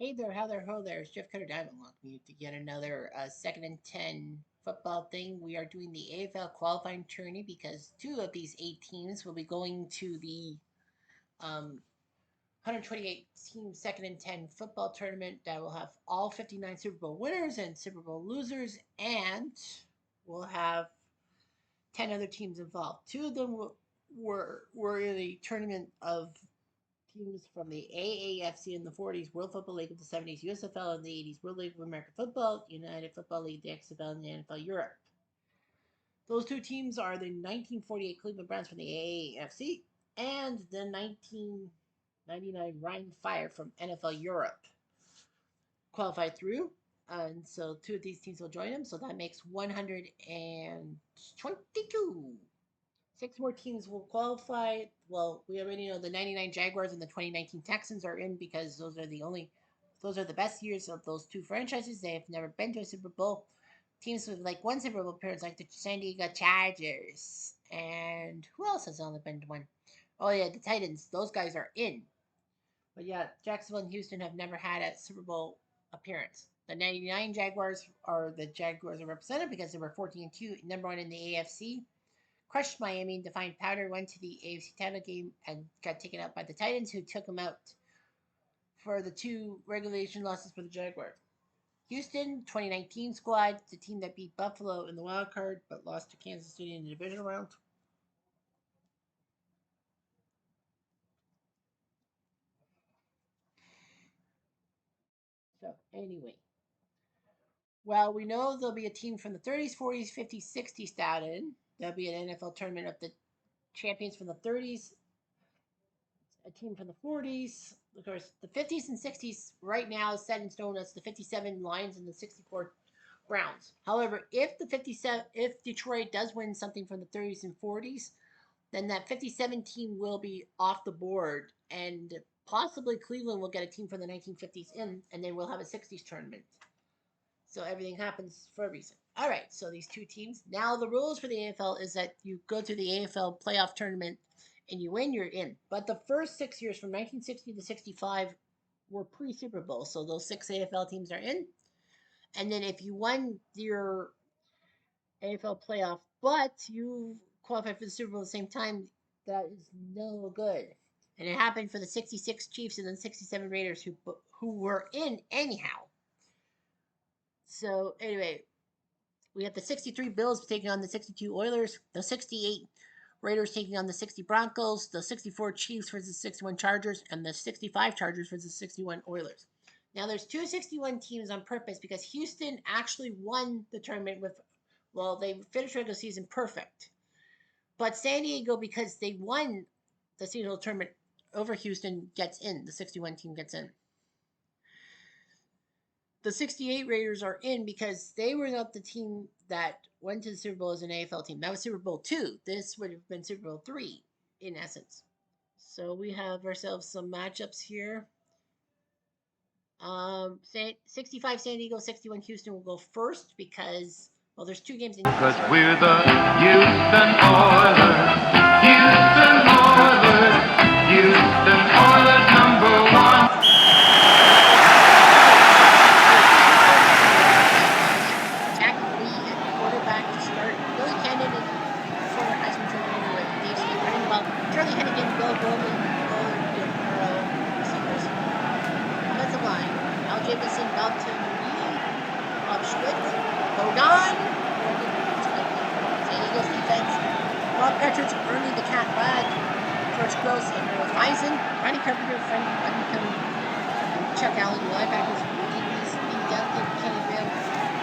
Hey there, how there, ho there. It's Jeff Cutter Diamond welcoming you to yet another 2nd and 10 football thing. We are doing the AFL qualifying tourney because two of these 8 teams will be going to the 128 team 2nd and 10 football tournament that will have all 59 Super Bowl winners and Super Bowl losers, and we'll have 10 other teams involved. Two of them were in a tournament of teams from the AAFC in the 40s, World Football League of the 70s, USFL in the 80s, World League of American Football, United Football League, the XFL, and the NFL Europe. Those two teams are the 1948 Cleveland Browns from the AAFC and the 1999 Rhein Fire from NFL Europe. Qualified through, and so two of these teams will join them, so that makes 122. 6 more teams will qualify. Well, we already know the 99 Jaguars and the 2019 Texans are in because those are the best years of those two franchises. They have never been to a Super Bowl. Teams with like one Super Bowl appearance, like the San Diego Chargers. And who else has only been to one? Oh, yeah, the Titans. Those guys are in. But yeah, Jacksonville and Houston have never had a Super Bowl appearance. The 99 Jaguars are represented because they were 14-2, number one in the AFC. Crushed Miami and defined powder, went to the AFC title game and got taken out by the Titans, who took them out for the 2 regulation losses for the Jaguars. Houston, 2019 squad, the team that beat Buffalo in the wild card but lost to Kansas City in the divisional round. So, anyway. Well, we know there'll be a team from the 30s, 40s, 50s, 60s started. There'll be an NFL tournament of the champions from the 30s, a team from the 40s. Of course, the 50s and 60s right now is set in stone as the 57 Lions and the 64 Browns. However, if Detroit does win something from the 30s and 40s, then that 57 team will be off the board, and possibly Cleveland will get a team from the 1950s in, and then we'll have a 60s tournament. So everything happens for a reason. All right, so these two teams. Now the rules for the AFL is that you go to the AFL playoff tournament and you win, you're in. But the first 6 years, from 1960 to 65, were pre-Super Bowl. So those 6 AFL teams are in. And then if you won your AFL playoff, but you qualified for the Super Bowl at the same time, that is no good. And it happened for the 66 Chiefs and the 67 Raiders who were in anyhow. So anyway, we have the 63 Bills taking on the 62 Oilers, the 68 Raiders taking on the 60 Broncos, the 64 Chiefs versus the 61 Chargers, and the 65 Chargers versus the 61 Oilers. Now, there's 2 61 teams on purpose because Houston actually won the tournament they finished regular season perfect. But San Diego, because they won the seasonal tournament over Houston, gets in. The 61 team gets in. The 68 Raiders are in because they were not the team that went to the Super Bowl as an AFL team. That was Super Bowl 2. This would have been Super Bowl 3, in essence. So we have ourselves some matchups here. 65 San Diego, 61 Houston will go first because, well, there's 2 games in Houston. Because we're the Houston Oilers, Houston Oilers, Houston Oilers #1. Patrick's earning the cat flag. George Gross and Earl Eisen, Ronnie Carpenter, Frank Bunnington, Chuck Allen, linebackers, Lee Duncan, Kenny Bill,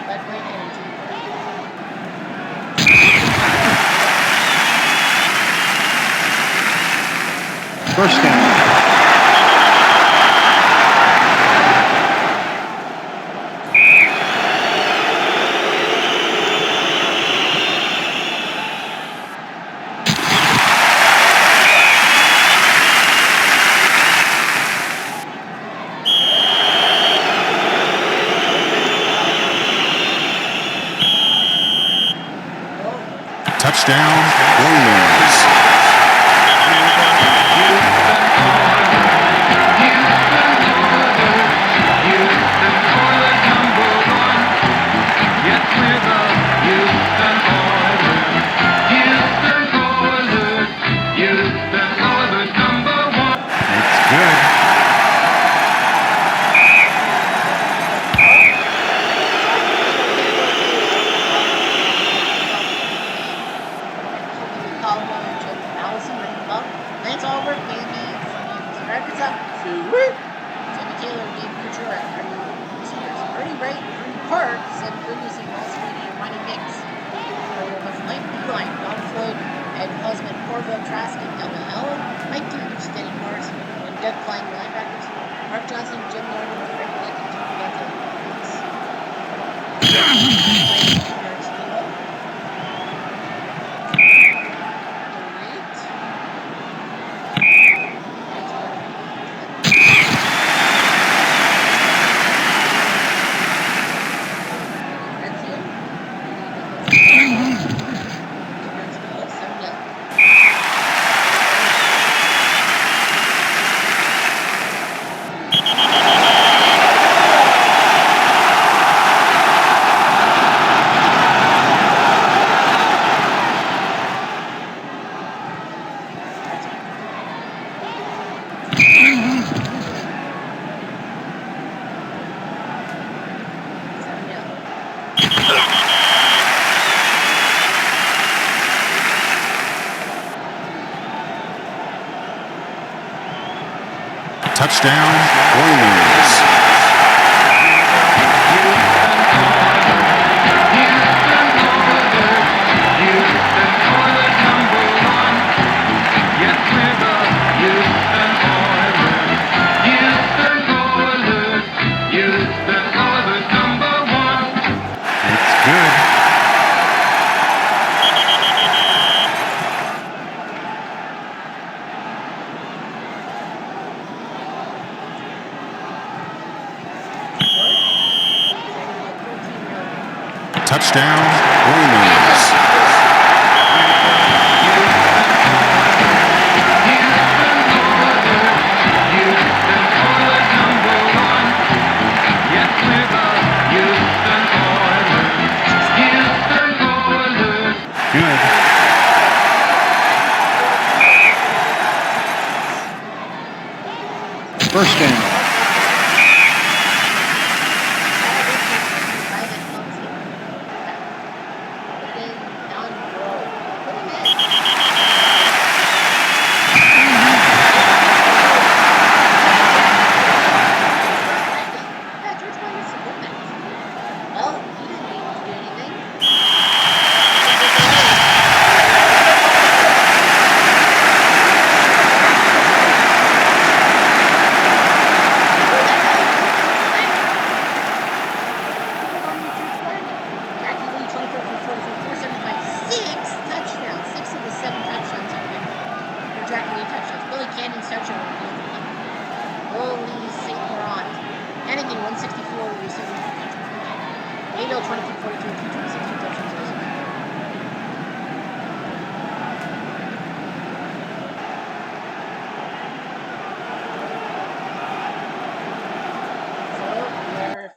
Bud White, and Jimmy Bird. First down. Touchdown, Oilers. using Jim Larned and Fred Black and two Bento points. Yards total. 38. That's quarterback. Red zone. Yards total. 7-0. Touchdown, Oilers. Touchdown, Oilers. Good. First down.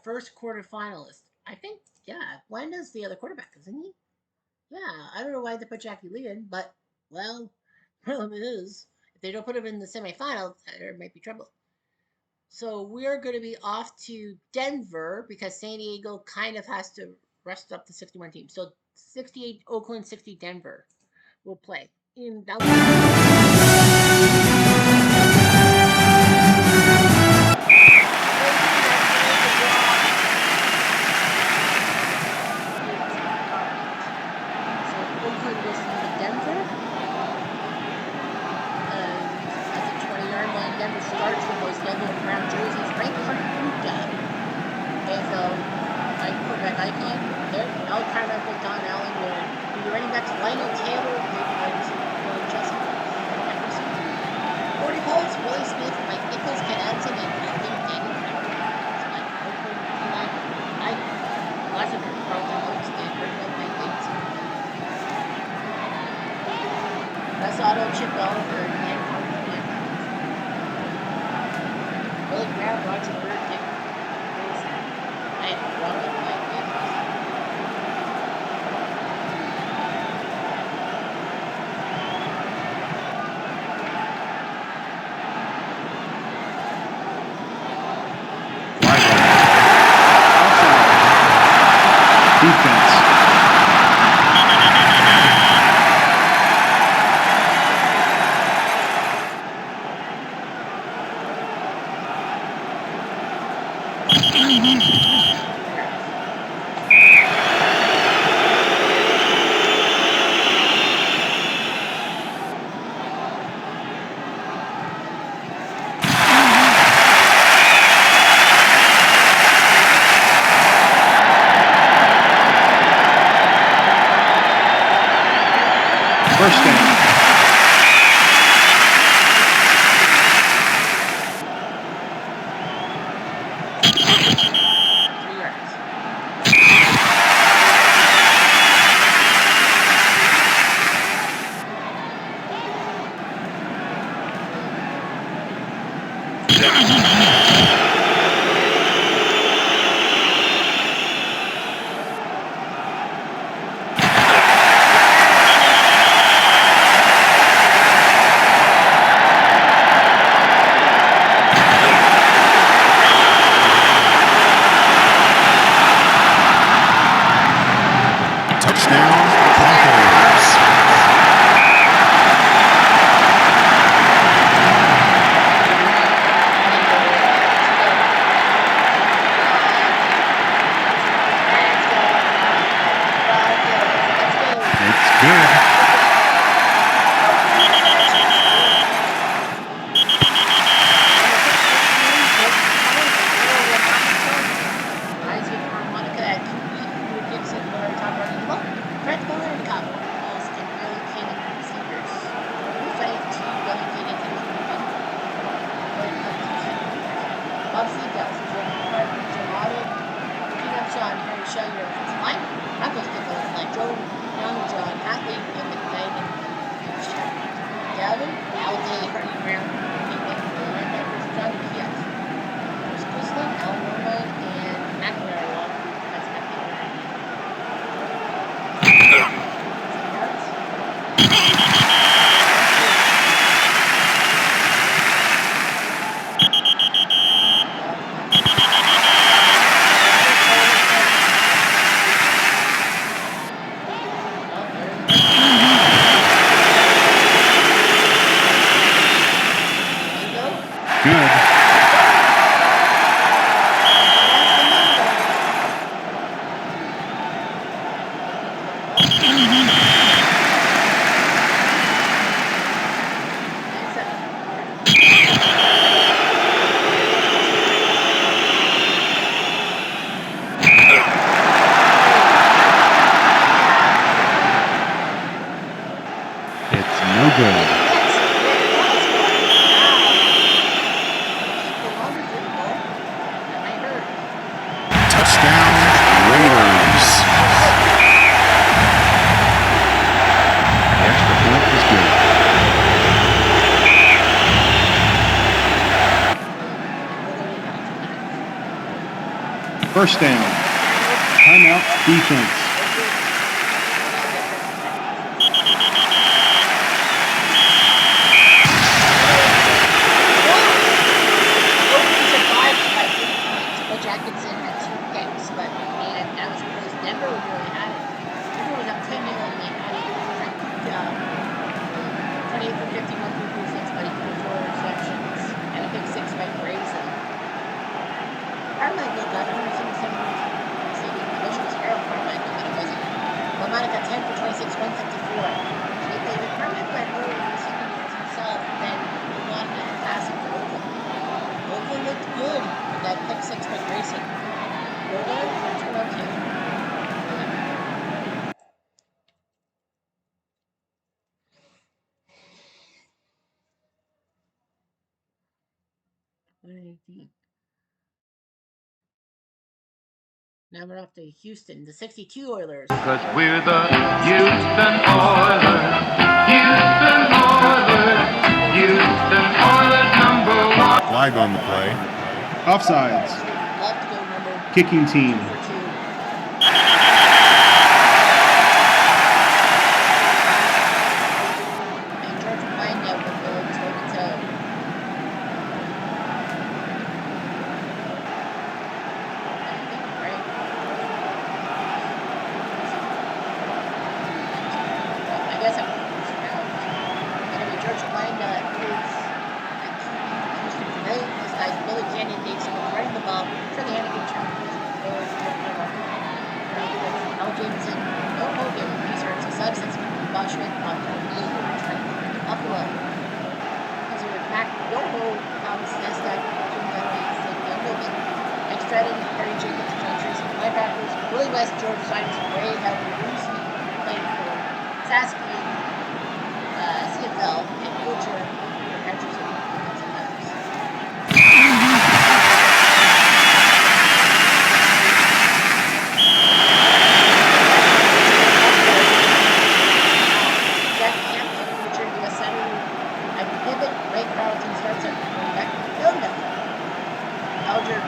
First quarterfinalist. I think, yeah, Blanda's the other quarterback, isn't he? Yeah, I don't know why they put Jackie Lee in, but, well, problem is, if they don't put him in the semifinal, there might be trouble. So we're going to be off to Denver because San Diego kind of has to rest up the 61 team. So 68 Oakland, 60 Denver will play in Oakland goes into Denver. At the 20-yard line, Denver starts with those yellow and brown jerseys. Reinhard Buka, AFL quarterback icon. There, Al Carmichael, Don Allen, the running backs Lionel Taylor, Willie Chelsea, Jefferson, Corey Holtz, Willie Smith, Mike Nichols, Ken Adson, and Alvin Daniel Howard. Oakland line, Ike Lazaber, Carlton Oaks, and Britwell Bengates. Russ Otto, Chip Oliver, and Dan Carter for Billy Graham, Roger Bird, Nick Wilson, and Ronald Mike Davis. Defense. First down. First down. Timeout defense. Now we're off to Houston, the 62 Oilers. Because we're the Houston Oilers. Houston Oilers. Houston Oilers #1. Flag on the play. Offsides. Love to go number Kicking team. 2 for 2. And George Wanda will go toe-to-toe. I guess I'm first round. Anyway, George Wanda is at Houston today. This guy's Billy Cannon Davis running the ball for the Anaheim Chargers. Al Jameson, no Hogan, he's hurt. So substance, Bushman, Blue, Richmond, Buffalo. These are Mac Yoho, Thomas Nestak, Jim Gunley, Young Logan, Extradin, Harry Jacobs, John Tracy, linebackers, Willie West, George Simons, Ray Howard, Lucy, playing for Saskatoon, AFL and put your address in the Jack Hampton, future U.S. Senator, and Pivot, Ray Carlton starts at Rebecca. Alger,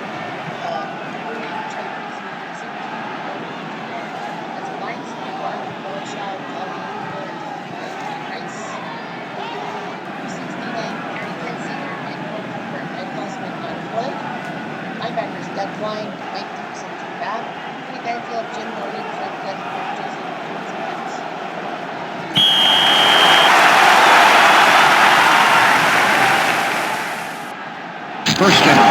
that's a Lions, Barney, Goldshot, Rice, 269, Gary Kent Sr., and Cooper, Ed Bossman, and Floyd. Linebackers, Doug Klein, Mike Dixon, Jim Babb, Kenny Banfield, Jim Norton, Frank Glenn, Jason, and Pence. First down.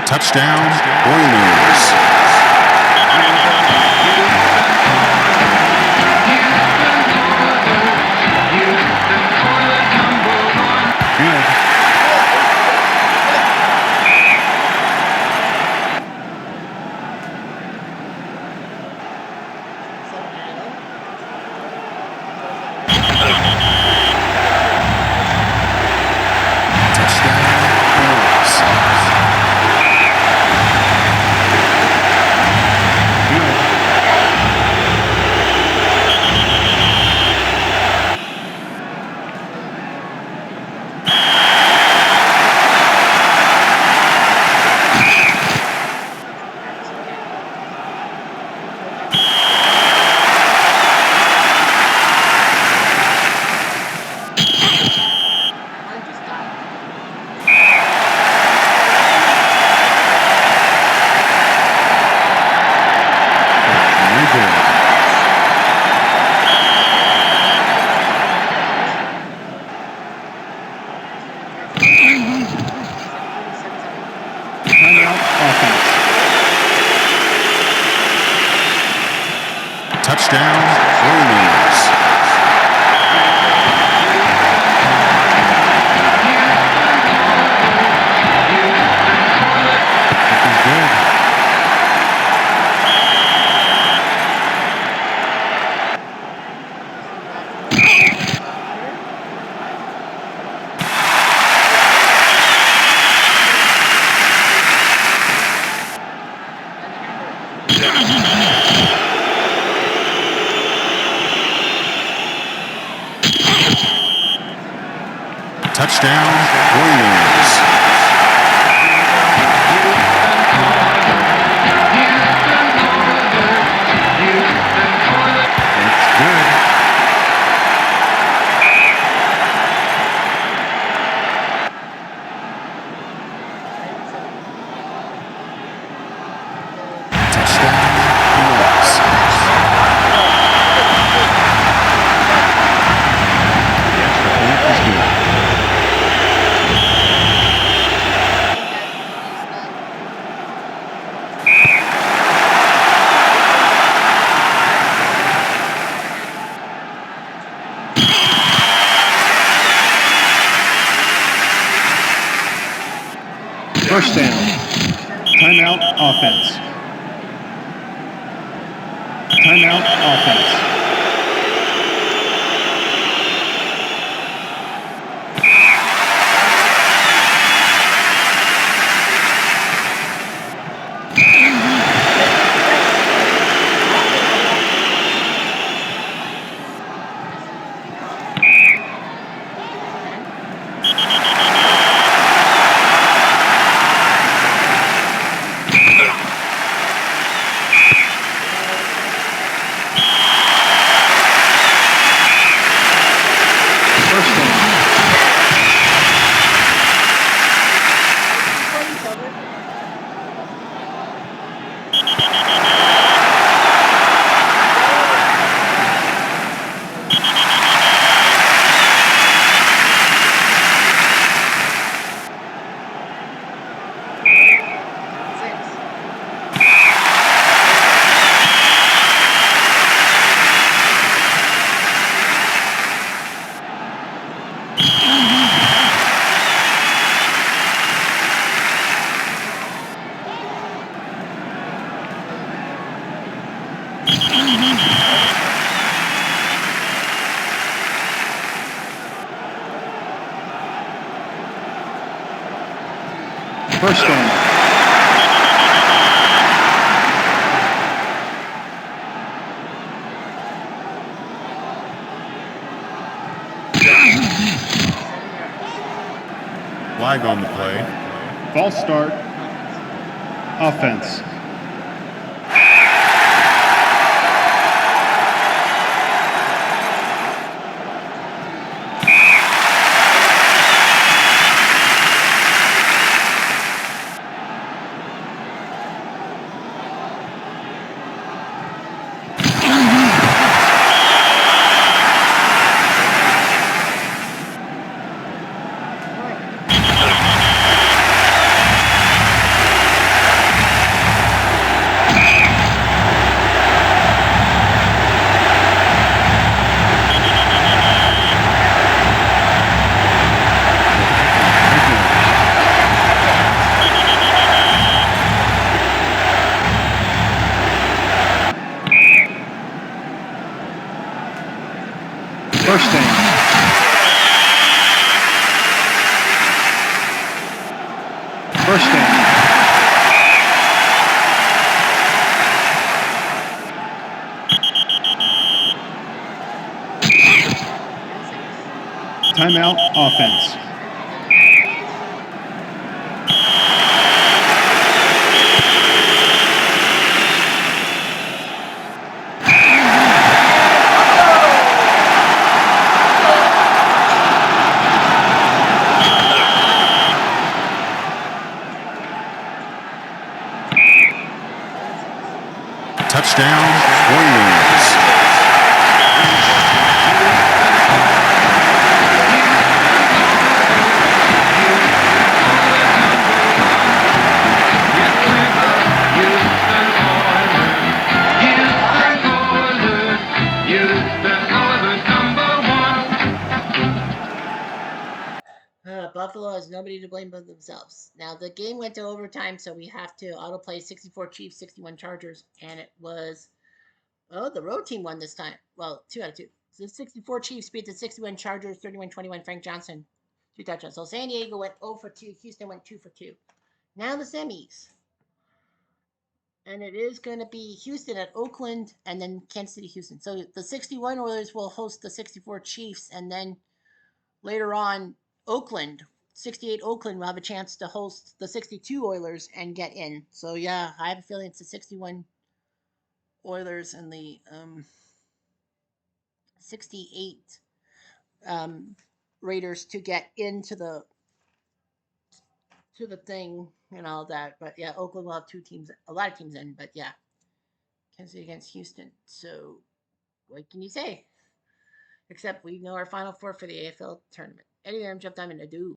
Touchdown, Oilers. Good. Touchdown, Oilers. Touchdown, Oilers. That's good. First down. Timeout offense. Timeout offense. First down. Flag on the play. False start. Offense. First down. First down. Timeout offense. Touchdown, Oilers. Buffalo has nobody to blame but themselves. Now, the game went to overtime, so we have to autoplay 64 Chiefs, 61 Chargers, and it was, the road team won this time. Well, 2 out of 2. So the 64 Chiefs beat the 61 Chargers, 31-21, Frank Johnson, 2 touchdowns. So San Diego went 0 for 2, Houston went 2 for 2. Now the semis. And it is going to be Houston at Oakland and then Kansas City, Houston. So the 61 Oilers will host the 64 Chiefs, and then later on, Oakland, 68 Oakland will have a chance to host the 62 Oilers and get in. So yeah, I have a feeling it's the 61 Oilers and the 68 Raiders to get into the thing and all that. But yeah, Oakland will have 2 teams, a lot of teams in. But yeah, Kansas City against Houston. So what can you say? Except we know our final 4 for the AFL tournament. Anyway, I'm Jeff Diamond. Adieu.